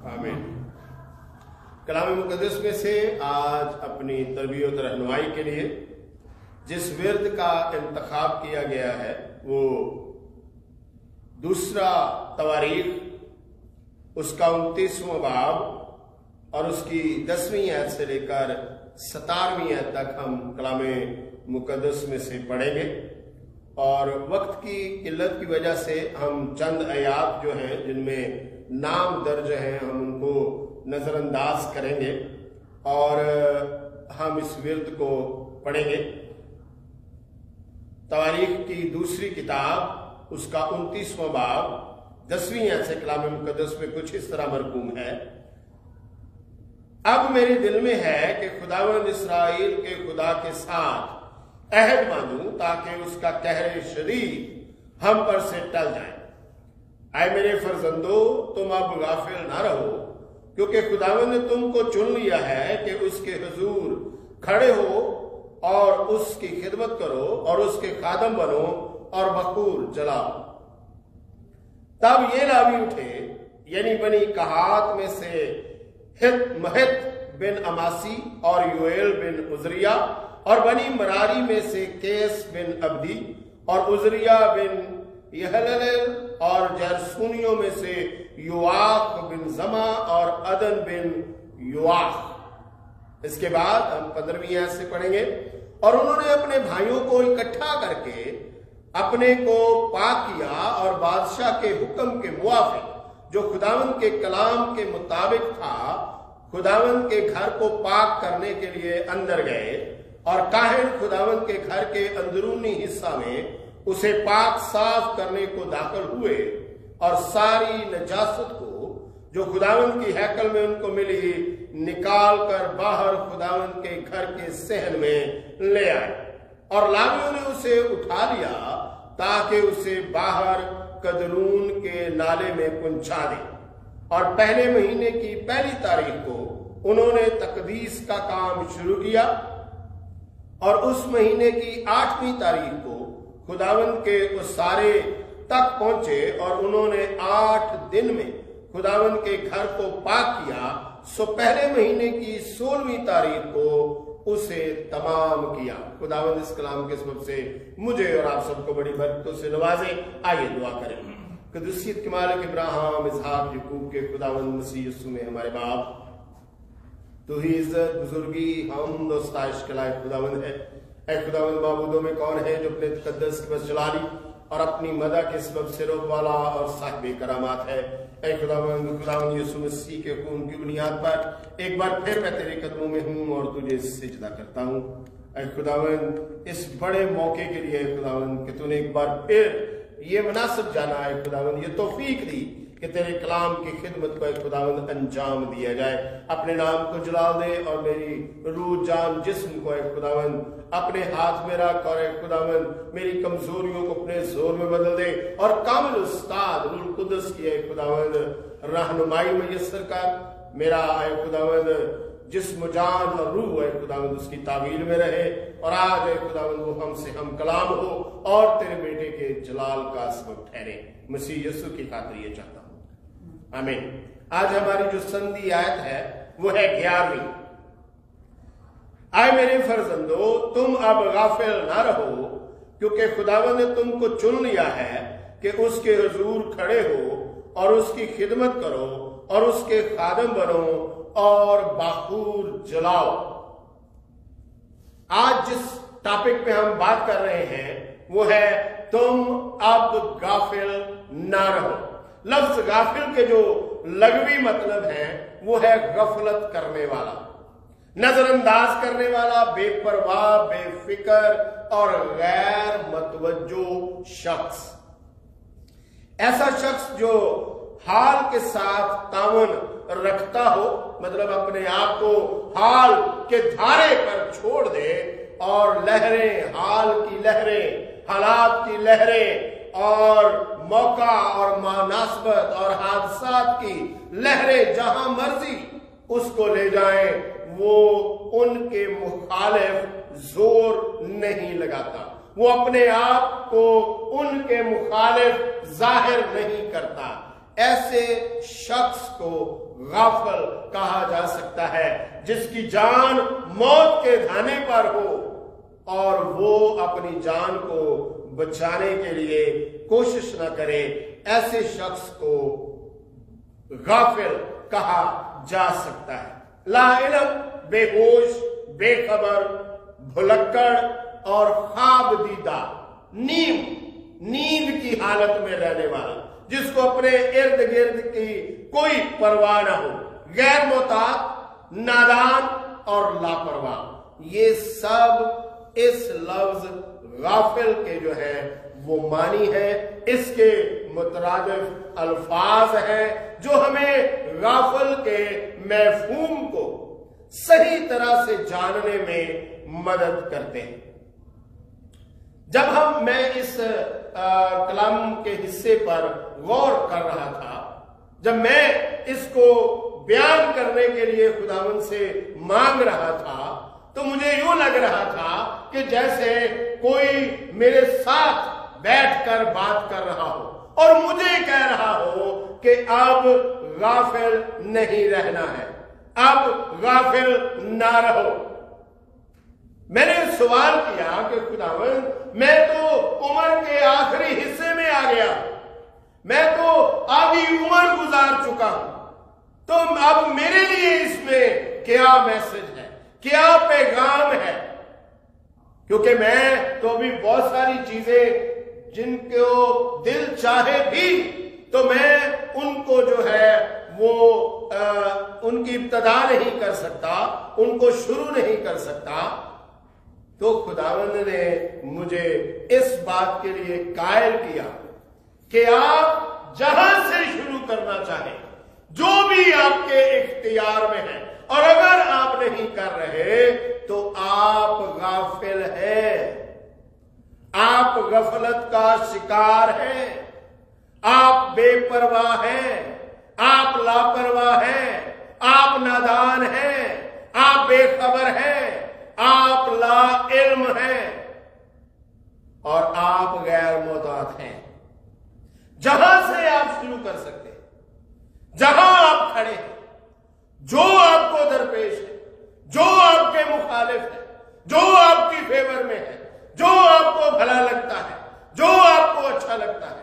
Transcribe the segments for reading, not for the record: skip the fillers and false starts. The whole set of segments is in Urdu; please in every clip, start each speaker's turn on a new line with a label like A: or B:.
A: آمین۔ کلام مقدس میں سے آج اپنی تربیت اور رہنمائی کے لیے جس ورد کا انتخاب کیا گیا ہے وہ دوسرا تواریخ، اس کا 29واں باب اور اس کی 10ویں آیت سے لے کر 17ویں آیت تک ہم کلام مقدس میں سے پڑھیں گے، اور وقت کی قلت کی وجہ سے ہم چند آیات جو ہیں جن میں نام درج ہیں ہم ان کو نظر انداز کریں گے اور ہم اس ورد کو پڑھیں گے۔ تواریخ کی دوسری کتاب، اس کا 29واں باب 10ویں آیت سے کلام مقدس میں کچھ اس طرح مرقوم ہے: اب میرے دل میں ہے کہ خداوند اسرائیل کے خدا کے ساتھ عہد باندھوں تاکہ اس کا قہر شدید ہم پر سے ٹل جائے۔ اے میرے فرزندو، تم اب غافل نہ رہو، کیونکہ خداوند نے تم کو چن لیا ہے کہ اس کے حضور کھڑے ہو اور اس کی خدمت کرو اور اس کے خادم بنو اور بخور جلاؤ۔ تب یہ لاوی اٹھے، یعنی بنی کہات میں سے مہت بن اماسی اور یوئیل بن عزریہ، اور بنی مراری میں سے کیس بن عبدی اور عزریہ بن یحلل، اور جرسونیوں میں سے یواق بن زما اور عدن بن یواق۔ اس کے بعد ہم 15ویں آیت سے پڑھیں گے: اور انہوں نے اپنے بھائیوں کو اکٹھا کر کے اپنے کو پاک کیا اور بادشاہ کے حکم کے موافق جو خداوند کے کلام کے مطابق تھا، خداوند کے گھر کو پاک کرنے کے لیے اندر گئے، اور کاہن خداوند کے گھر کے اندرونی حصہ میں اسے پاک صاف کرنے کو داخل ہوئے، اور ساری نجاست کو جو خداوند کی ہیکل میں ان کو ملی نکال کر باہر خداوند کے گھر کے صحن میں لے آئے، اور لاویوں نے اسے اٹھا لیا تاکہ اسے باہر قدرون کے نالے میں پہنچا دے۔ اور پہلے مہینے کی پہلی تاریخ کو انہوں نے تقدیس کا کام شروع کیا، اور اس مہینے کی 8ویں تاریخ کو خداوند کے اس سارے تک پہنچے، اور انہوں نے 8 دن میں خداوند کے گھر کو پاک کیا، سو پہلے مہینے کی 16ویں تاریخ کو اسے تمام کیا۔ خداوند اس کلام کے سبب سے مجھے اور آپ سب کو بڑی برکتوں سے نوازے۔ آئیے دعا کریں۔ قدوسیت کے مالک ابراہیم، اسحاق، یعقوب کے خداوند مسیح یسوع میں ہمارے باپ، تو ہی عزت، بزرگی، حمد و ستائش کے لائق خداوند ہے۔ اے خداوند، معبودوں میں کون ہے جو اپنے تقدس کی بس چلا لی اور اپنی مدح کے سبب سے روک والا اور صاحب کرامات ہے۔ اے خداوند یسوع مسیح کے خون کی بنیاد پر ایک بار پھر میں تیرے قدموں میں ہوں اور تجھے سجدہ کرتا ہوں۔ اے خداوند، اس بڑے موقع کے لیے خداوند کہ تو نے ایک بار پھر یہ مناسب جانا ہے خداوند، یہ توفیق دی کہ تیرے کلام کی خدمت کو اے خداوند انجام دیا جائے۔ اپنے نام کو جلال دے اور میری روح، جان، جسم کو اے خداوند اپنے ہاتھ میں رکھ، اور اے خداوند میری کمزوریوں کو اپنے زور میں بدل دے، اور کامل استاد روح القدس کی اے خداوند رہنمائی میسر کر۔ میرا اے خداوند جسم، جان اور روح اے خداوند اس کی تعمیل میں رہے، اور آج اے خداوند وہ ہم سے ہم کلام ہو اور تیرے بیٹے کے جلال کا سبب ٹھہرے۔ مسیح یسوع کی خاطر یہ چاہتا ہوں، آمین۔ آج ہماری جو سندھی آیت ہے وہ ہے 11ویں: اے میرے فرزندو، تم اب غافل نہ رہو، کیونکہ خداوند نے تم کو چن لیا ہے کہ اس کے حضور کھڑے ہو اور اس کی خدمت کرو اور اس کے خادم بنو اور بخور جلاؤ۔ آج جس ٹاپک پہ ہم بات کر رہے ہیں وہ ہے تم اب غافل نہ رہو۔ لفظ غافل کے جو لغوی مطلب ہے وہ ہے غفلت کرنے والا، نظر انداز کرنے والا، بے پرواہ، بے فکر اور غیر متوجہ شخص۔ ایسا شخص جو حال کے ساتھ تعاون رکھتا ہو، مطلب اپنے آپ کو حال کے دھارے پر چھوڑ دے اور لہریں، حال کی لہریں، حالات کی لہریں اور موقع اور مناسبت اور حادثات کی لہریں جہاں مرضی اس کو لے جائیں، وہ ان کے مخالف زور نہیں لگاتا، وہ اپنے آپ کو ان کے مخالف ظاہر نہیں کرتا۔ ایسے شخص کو غافل کہا جا سکتا ہے جس کی جان موت کے دھانے پر ہو اور وہ اپنی جان کو بچانے کے لیے کوشش نہ کرے. ایسے شخص کو غافل کہا جا سکتا ہے. لا علم، بے ہوش، بے خبر، بھلکڑ اور خواب دیدہ، نیند کی حالت میں رہنے والا، جس کو اپنے ارد گرد کی کوئی پرواہ نہ ہو، غیر محتاط، نادان اور لاپرواہ. یہ سب اس لفظ غافل کے جو ہے وہ معنی ہے. اس کے مترادف الفاظ ہیں جو ہمیں غافل کے مفہوم کو صحیح طرح سے جاننے میں مدد کرتے ہیں. جب میں اس کلام کے حصے پر غور کر رہا تھا، جب میں اس کو بیان کرنے کے لیے خداوند سے مانگ رہا تھا، تو مجھے یوں لگ رہا تھا کہ جیسے کوئی میرے ساتھ بیٹھ کر بات کر رہا ہو اور مجھے کہہ رہا ہو کہ اب غافل نہیں رہنا ہے، اب غافل نہ رہو. میں نے سوال کیا کہ خداوند، میں تو عمر کے آخری حصے میں آ گیا، میں تو آدھی عمر گزار چکا ہوں، تو اب میرے لیے اس میں کیا میسج ہے، کیا پیغام ہے؟ کیونکہ میں تو ابھی بہت ساری چیزیں جن کو دل چاہے بھی تو میں ان کو جو ہے وہ ان کی ابتدا نہیں کر سکتا، ان کو شروع نہیں کر سکتا. تو خداوند نے مجھے اس بات کے لیے قائل کیا کہ آپ جہاں سے شروع کرنا چاہیں، جو بھی آپ کے اختیار میں ہے، اور اگر آپ نہیں کر رہے تو آپ غافل ہیں، آپ غفلت کا شکار ہیں، آپ بے پرواہ ہیں، آپ لاپرواہ ہیں، آپ نادان ہیں، آپ بے خبر ہیں، آپ لا علم ہیں اور آپ غیر محتاط ہیں. جہاں سے آپ شروع کر سکتے ہیں، جہاں آپ کھڑے ہیں، جو آپ کو درپیش ہے، جو آپ کے مخالف ہے، جو آپ کی فیور میں ہے، جو آپ کو بھلا لگتا ہے، جو آپ کو اچھا لگتا ہے،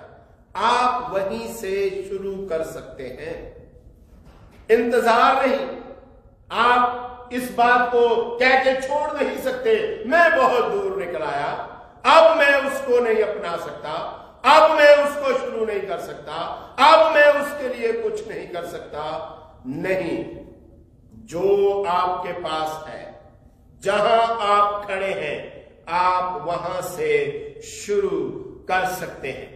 A: آپ وہیں سے شروع کر سکتے ہیں. انتظار نہیں. آپ اس بات کو کہہ کے چھوڑ نہیں سکتے میں بہت دور نکل آیا، اب میں اس کو نہیں اپنا سکتا، اب میں اس کو شروع نہیں کر سکتا، اب میں اس کے لیے کچھ نہیں کر سکتا. نہیں، جو آپ کے پاس ہے، جہاں آپ کھڑے ہیں، آپ وہاں سے شروع کر سکتے ہیں.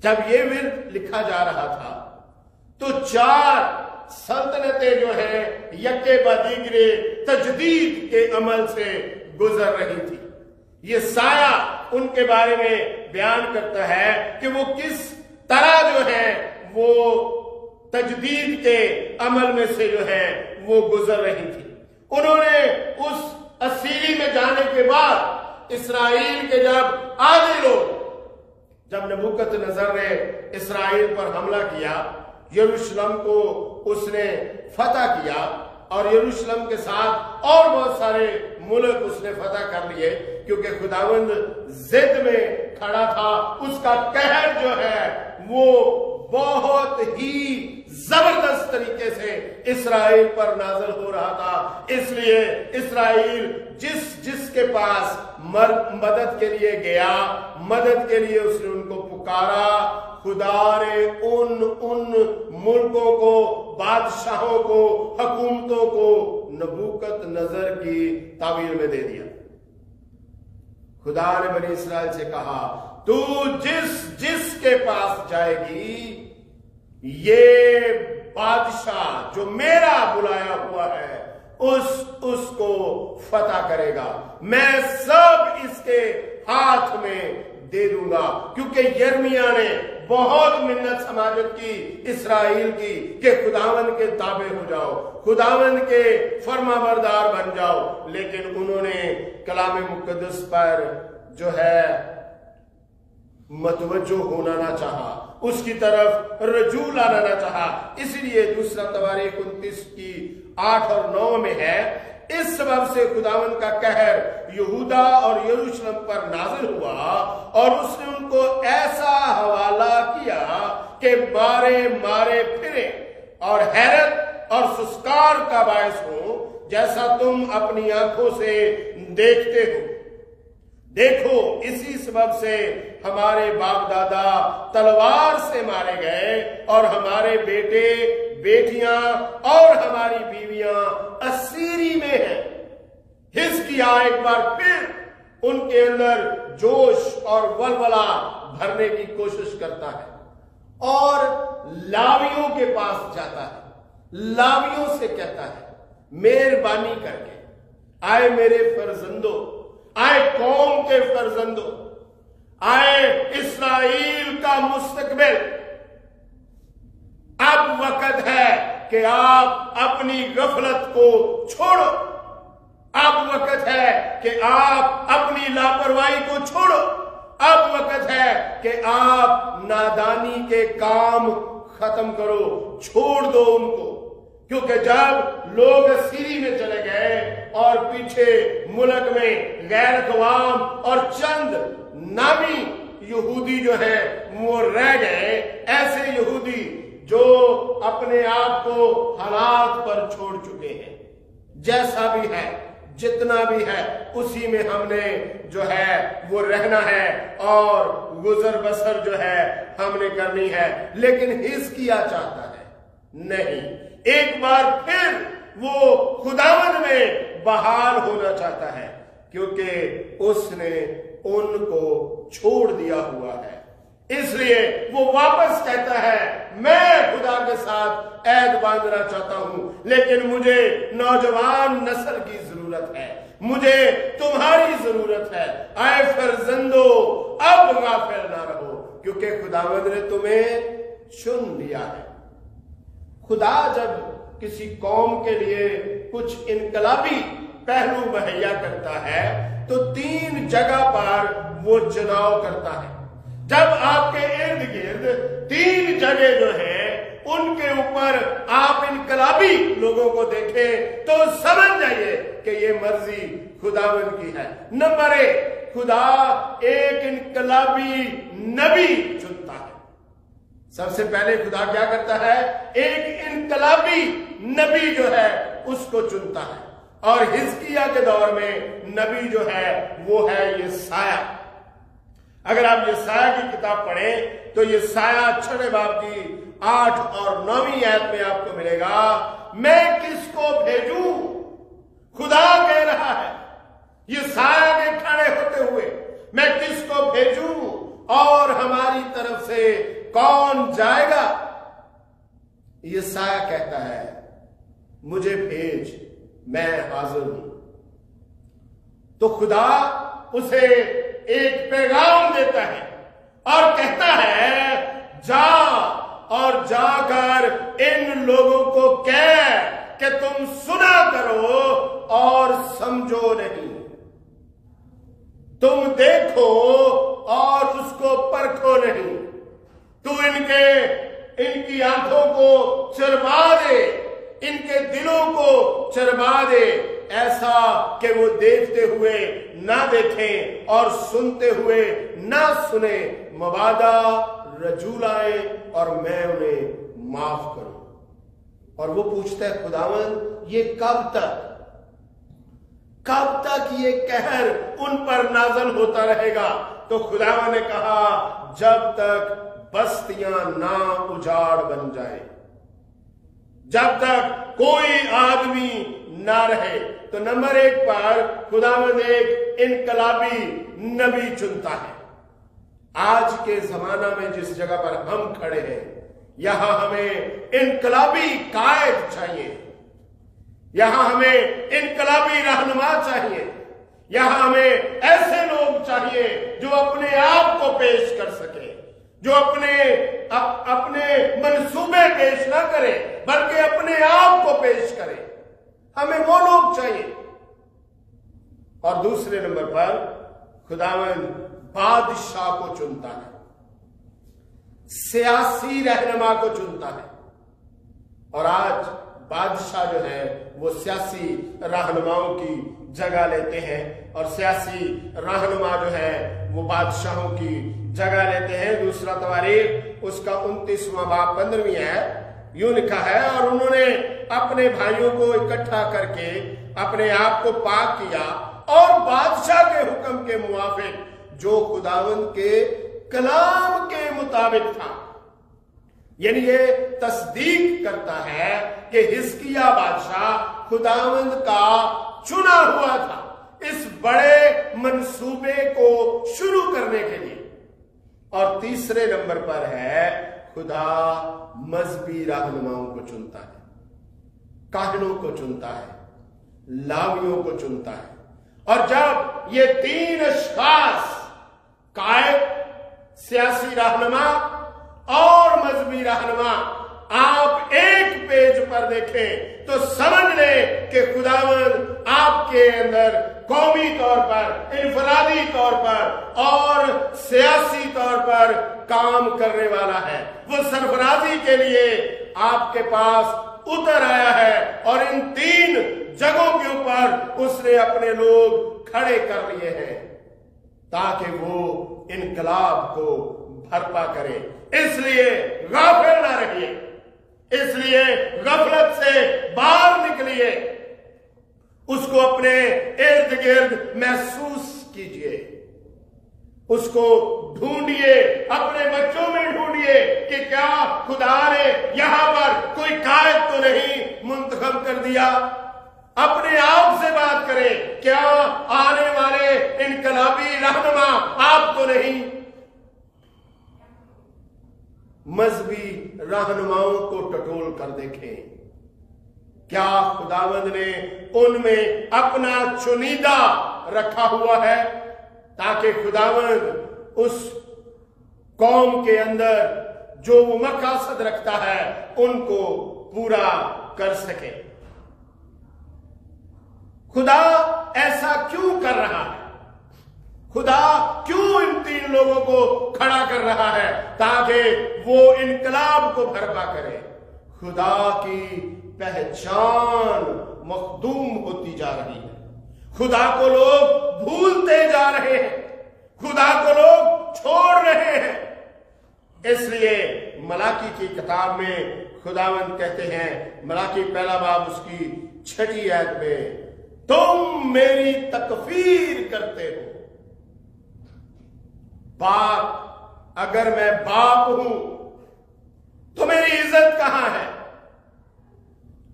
A: جب یہ ورد لکھا جا رہا تھا تو 4 سلطنتیں جو ہیں یکے بعد دیگرے تجدید کے عمل سے گزر رہی تھی. یہ سایہ ان کے بارے میں بیان کرتا ہے کہ وہ کس طرح جو ہے وہ تجدید کے عمل میں سے جو ہے وہ گزر رہی تھی. انہوں نے اس اسیری میں جانے کے بعد اسرائیل کے جب آدھے لوگ، جب نبوکدنضر نے اسرائیل پر حملہ کیا، یروشلم کو اس نے فتح کیا اور یروشلم کے ساتھ اور بہت سارے ملک اس نے فتح کر لیے، کیونکہ خداوند ضد میں کھڑا تھا. اس کا قہر جو ہے وہ بہت ہی زبردست طریقے سے اسرائیل پر نازل ہو رہا تھا. اس لیے اسرائیل جس کے پاس مدد کے لیے گیا، مدد کے لیے اس نے ان کو پکارا. خدا نے ان ملکوں کو، بادشاہوں کو، حکومتوں کو نبوکدنضر کی تعویل میں دے دیا. خدا نے بنی اسرائیل سے کہا، تو جس کے پاس جائے گی، یہ بادشاہ جو میرا بلایا ہوا ہے اس کو فتح کرے گا، میں سب اس کے ہاتھ میں دے دوں گا. کیونکہ یرمیا نے بہت منت سماجت کی اسرائیل کی کہ خداوند کے تابع ہو جاؤ، خداوند کے فرما بردار بن جاؤ، لیکن انہوں نے کلام مقدس پر جو ہے متوجہ ہونا نہ چاہا، اس کی طرف رجوع لانا نہ چاہا۔ اس لیے دوسرا تواریخ 29 کی 8 اور 9 میں ہے، اس سبب سے خداوند کا قہر یہودا اور یروشلم پر نازل ہوا اور اس نے ان کو ایسا حوالہ کیا کہ مارے مارے پھرے اور حیرت اور سسکار کا باعث ہو، جیسا تم اپنی آنکھوں سے دیکھتے ہو۔ دیکھو، اسی سبب سے ہمارے باپ دادا تلوار سے مارے گئے اور ہمارے بیٹے بیٹیاں اور ہماری بیویاں اسیری میں ہیں۔ حزقیاہ ایک بار پھر ان کے اندر جوش اور ولولہ بھرنے کی کوشش کرتا ہے اور لاویوں کے پاس جاتا ہے، لاویوں سے کہتا ہے مہربانی کر کے آئے میرے فرزندوں، آئے قوم کے فرزندوں، آئے اسرائیل کا مستقبل، اب وقت ہے کہ آپ اپنی غفلت کو چھوڑو، اب وقت ہے کہ آپ اپنی لاپرواہی کو چھوڑو، اب وقت ہے کہ آپ نادانی کے کام ختم کرو، چھوڑ دو ان کو۔ کیونکہ جب لوگ اسیری میں چلے گئے اور پیچھے ملک میں غیر اقوام اور چند نامی یہودی جو ہیں وہ رہ گئے، ایسے یہودی جو اپنے آپ کو حالات پر چھوڑ چکے ہیں، جیسا بھی ہے جتنا بھی ہے اسی میں ہم نے جو ہے وہ رہنا ہے اور گزر بسر جو ہے ہم نے کرنی ہے۔ لیکن حزقیاہ چاہتا ہے نہیں، ایک بار پھر وہ خداوند میں بحال ہونا چاہتا ہے، کیونکہ اس نے ان کو چھوڑ دیا ہوا ہے۔ اس لیے وہ واپس کہتا ہے میں خدا کے ساتھ عہد باندھنا چاہتا ہوں، لیکن مجھے نوجوان نسل کی ضرورت ہے، مجھے تمہاری ضرورت ہے۔ اے فرزندو، اب غافل نہ رہو، کیونکہ خداوند نے تمہیں چن لیا ہے۔ خدا جب کسی قوم کے لیے کچھ انقلابی پہلو مہیا کرتا ہے تو 3 جگہ پر وہ چناؤ کرتا ہے۔ جب آپ کے ارد گرد 3 جگہ جو ہیں ان کے اوپر آپ انقلابی لوگوں کو دیکھیں تو سمجھ جائیے کہ یہ مرضی خداوند کی ہے۔ نمبر 1، خدا ایک انقلابی نبی چنتا ہے۔ سب سے پہلے خدا کیا کرتا ہے؟ ایک انقلابی نبی جو ہے اس کو چنتا ہے، اور حزقیاہ کے دور میں نبی جو ہے وہ ہے یسایہ۔ اگر آپ یسایہ کی کتاب پڑھیں تو یسایہ 6 باب کی 8 اور 9 آیت میں آپ کو ملے گا، میں کس کو بھیجوں؟ خدا کہہ رہا ہے یسایہ کے کھڑے ہوتے ہوئے، میں کس کو بھیجوں اور ہماری طرف سے کون جائے گا؟ یسایہ کہتا ہے مجھے بھیج، میں حاضر ہوں۔ تو خدا اسے ایک پیغام دیتا ہے اور کہتا ہے جا اور جا کر ان لوگوں کو کہہ کہ تم سنا کرو اور سمجھو نہیں، تم دیکھو اور اس کو پرکھو نہیں، تو ان کی آنکھوں کو چربا دے، ان کے دلوں کو چربا دے، ایسا کہ وہ دیکھتے ہوئے نہ دیکھیں اور سنتے ہوئے نہ سنیں، مبادا رجوع لائیں اور میں انہیں معاف کروں۔ اور وہ پوچھتا ہے خداوند یہ کب تک یہ قہر ان پر نازل ہوتا رہے گا؟ تو خداوند نے کہا جب تک بستیاں نہ اجاڑ بن جائیں، جب تک کوئی آدمی نہ رہے۔ تو نمبر 1 پر خداوند ایک انقلابی نبی چنتا ہے۔ آج کے زمانہ میں جس جگہ پر ہم کھڑے ہیں یہاں ہمیں انقلابی قائد چاہیے، یہاں ہمیں انقلابی رہنما چاہیے، یہاں ہمیں ایسے لوگ چاہیے جو اپنے آپ کو پیش کر سکے، جو اپنے منصوبے پیش نہ کرے بلکہ اپنے آپ کو پیش کرے۔ ہمیں وہ لوگ چاہیے۔ اور دوسرے نمبر پر خداوند بادشاہ کو چنتا ہے۔ سیاسی رہنما کو چنتا ہے، اور آج بادشاہ جو ہے وہ سیاسی رہنماؤں کی جگہ لیتے ہیں، اور سیاسی رہنما جو ہے وہ بادشاہوں کی جگہ لیتے ہیں۔ دوسرا تواریخ اس کا 29واں باب 15ویں ہے، یوں لکھا ہے، اور انہوں نے اپنے بھائیوں کو اکٹھا کر کے اپنے آپ کو پاک کیا اور بادشاہ کے حکم کے موافق جو خداوند کے کلام کے مطابق تھا، یعنی یہ تصدیق کرتا ہے کہ حزقیہ بادشاہ خداوند کا چنا ہوا تھا اس بڑے منصوبے کو شروع کرنے کے لیے۔ اور تیسرے نمبر پر ہے خدا مذہبی رہنماؤں کو چنتا ہے، کاہنوں کو چنتا ہے، لاویوں کو چنتا ہے، اور جب یہ تین اشخاص قائد، سیاسی رہنما اور مذہبی رہنما آپ ایک پیج پر دیکھیں تو سمجھ لیں کہ خداوند آپ کے اندر قومی طور پر، انفرادی طور پر اور سیاسی طور پر کام کرنے والا ہے۔ وہ سرفرازی کے لیے آپ کے پاس اتر آیا ہے، اور ان تین جگہوں کے اوپر اس نے اپنے لوگ کھڑے کر لیے ہیں تاکہ وہ انقلاب کو بھرپا کرے۔ اس لیے غافل نہ رہیے، اس لیے غفلت سے باہر نکلیے، اس کو اپنے ارد گرد محسوس کیجئے، اس کو ڈھونڈیے، اپنے بچوں میں ڈھونڈیے کہ کیا خدا نے یہاں پر کوئی قائد تو نہیں منتخب کر دیا۔ اپنے آپ سے بات کریں، کیا آنے والے انقلابی رہنما آپ تو نہیں؟ مذہبی رہنماؤں کو ٹٹول کر دیکھیں، کیا خداوند نے ان میں اپنا چنیدہ رکھا ہوا ہے تاکہ خداوند اس قوم کے اندر جو وہ مقاصد رکھتا ہے ان کو پورا کر سکے۔ خدا ایسا کیوں کر رہا ہے؟ خدا کیوں ان تین لوگوں کو کھڑا کر رہا ہے؟ تاکہ وہ انقلاب کو بھرپا کرے۔ خدا کی پہچان مخدوم ہوتی جا رہی ہے، خدا کو لوگ بھولتے جا رہے ہیں، خدا کو لوگ چھوڑ رہے ہیں۔ اس لیے ملاکی کی کتاب میں خداوند کہتے ہیں، ملاکی پہلا باب اس کی 6 آیت میں، تم میری تکفیر کرتے ہو۔ باپ، اگر میں باپ ہوں تو میری عزت کہاں ہے؟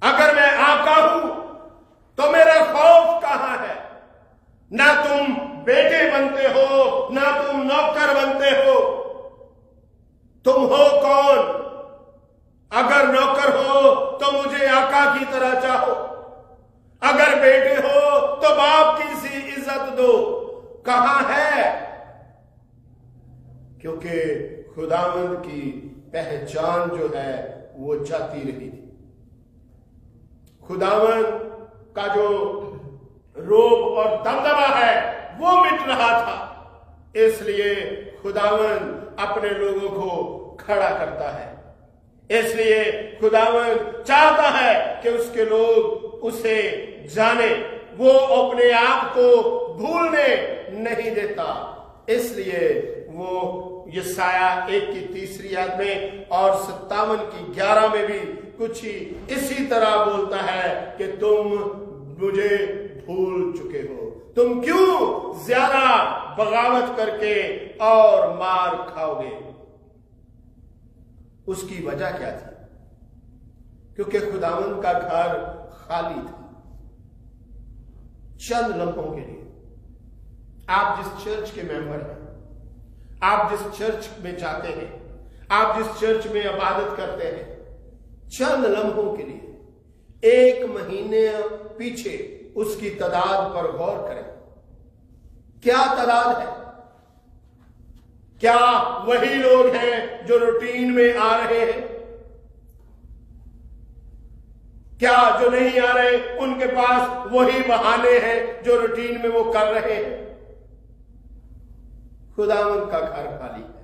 A: اگر میں آقا ہوں تو میرا خوف کہاں ہے؟ نہ تم بیٹے بنتے ہو، نہ تم نوکر بنتے ہو، تم ہو کون؟ اگر نوکر ہو تو مجھے آقا کی طرح چاہو، اگر بیٹے ہو تو باپ کی سی عزت دو۔ کہاں ہے؟ کیونکہ خداوند کی پہچان جو ہے وہ جاتی رہی تھی، خداوند کا جو روب اور دبدبہ ہے وہ مٹ رہا تھا۔ اس لیے خداوند اپنے لوگوں کو کھڑا کرتا ہے، اس لیے خداوند چاہتا ہے کہ اس کے لوگ اسے جانے، وہ اپنے آپ کو بھولنے نہیں دیتا۔ اس لیے وہ یسایہ 1 کی 3 آیت میں اور 57 کی 11 میں بھی کچھ ہی اسی طرح بولتا ہے کہ تم مجھے بھول چکے ہو، تم کیوں زیادہ بغاوت کر کے اور مار کھاؤ گے؟ اس کی وجہ کیا تھی؟ کیونکہ خداوند کا گھر خالی تھا۔ چند لمحوں کے لیے آپ جس چرچ کے ممبر ہیں، آپ جس چرچ میں جاتے ہیں، آپ جس چرچ میں عبادت کرتے ہیں، چند لمحوں کے لیے 1 مہینے پیچھے اس کی تعداد پر غور کریں۔ کیا تعداد ہے؟ کیا وہی لوگ ہیں جو روٹین میں آ رہے ہیں؟ کیا جو نہیں آ رہے ان کے پاس وہی بہانے ہیں جو روٹین میں وہ کر رہے ہیں؟ خداوند کا گھر خالی ہے،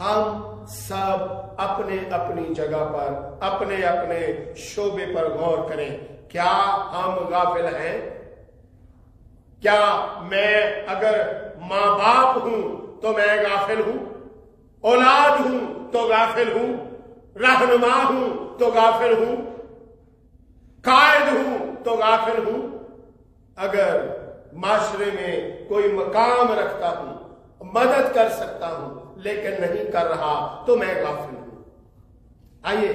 A: ہم سب اپنے اپنی جگہ پر اپنے اپنے شعبے پر غور کریں. کیا ہم غافل ہیں؟ کیا میں اگر ماں باپ ہوں تو میں غافل ہوں؟ اولاد ہوں تو غافل ہوں؟ رہنما ہوں تو غافل ہوں؟ قائد ہوں تو غافل ہوں؟ اگر معاشرے میں کوئی مقام رکھتا ہوں، مدد کر سکتا ہوں، لیکن نہیں کر رہا تو میں غافل ہوں. آئیے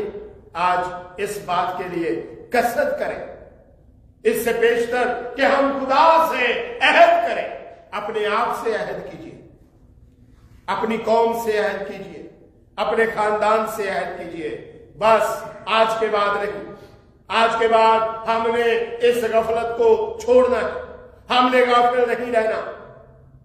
A: آج اس بات کے لیے کثرت کریں. اس سے بیشتر کہ ہم خدا سے عہد کریں. اپنے آپ سے عہد کیجیے، اپنی قوم سے عہد کیجیے، اپنے خاندان سے عہد کیجیے. بس آج کے بعد نہیں، آج کے بعد ہم نے اس غفلت کو چھوڑنا ہے. ہم نے غافل نہیں رہنا.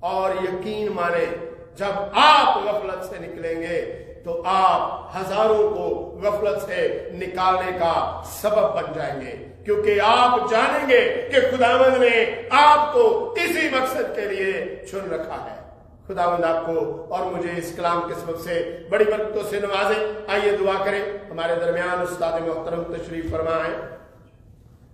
A: اور یقین مانیں جب آپ غفلت سے نکلیں گے تو آپ ہزاروں کو غفلت سے نکالنے کا سبب بن جائیں گے، کیونکہ آپ جانیں گے کہ خداوند نے آپ کو اسی مقصد کے لیے چن رکھا ہے. خداوند آپ کو اور مجھے اس کلام کے سبب سے بڑی برکتوں سے نوازے. آئیے دعا کریں. ہمارے درمیان استاد محترم تشریف فرما ہے،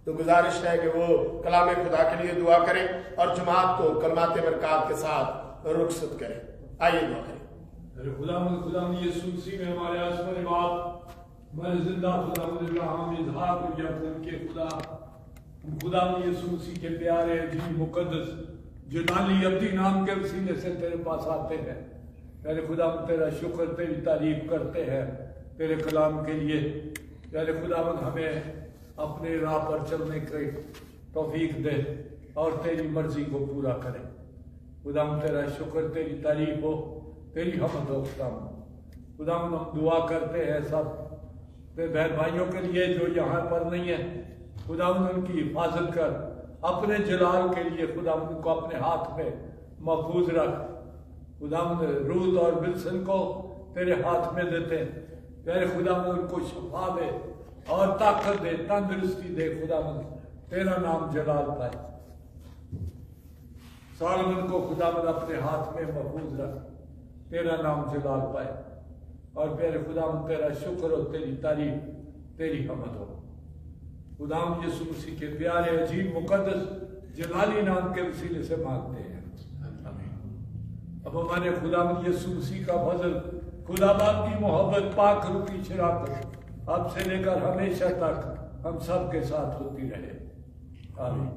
A: تو گزارش ہے کہ وہ کلام خدا کے لیے دعا کریں اور جماعت کو کلمات برکات کے ساتھ رخصت کریں. آئیے دعا کریں.
B: خداوند یسوع مسیح میں ہمارے عظمت بات میں زندہ خداوند ابراہیم اظہار کو یقین کے خداوند یسوع مسیح کے پیارے عجیب مقدس جلالی ابدی نام کے وسیلے سے تیرے پاس آتے ہیں. میرے خداوند تیرا شکر، تیری تعریف کرتے ہیں تیرے کلام کے لیے. میرے خداوند ہمیں اپنے راہ پر چلنے کی توفیق دے اور تیری مرضی کو پورا کرے. خداوند تیرا شکر، تیری تعریف ہو، تیری حمد ہو. خداوند ہم دعا کرتے ہیں سب بہن بھائیوں کے لیے جو یہاں پر نہیں ہیں. خداوند ان کی حفاظت کر، اپنے جلال کے لیے خداوند ان کو اپنے ہاتھ میں محفوظ رکھ. خداوند روت اور بلسن کو تیرے ہاتھ میں دیتے ہیں. تیرے خداوند ان کو شفا دے اور طاقت دے، تندرستی دے. خداوند تیرا نام جلال پائے. سالمن کو خداوند اپنے ہاتھ میں محفوظ رکھ، تیرا نام جلال پائے. اور میرے خداوند تیرا شکر ہو، تیری تعریف، تیری حمد ہو. خداوند یسوع مسیح کے پیارے عجیب مقدس جلالی نام کے وسیلے سے مانگتے ہیں. اب ہمارے خداوند یسوع مسیح کا فضل، خدا باپ کی محبت، پاک روح کی شراکت اب سے لے کر ہمیشہ تک ہم سب کے ساتھ ہوتی رہے. آمین.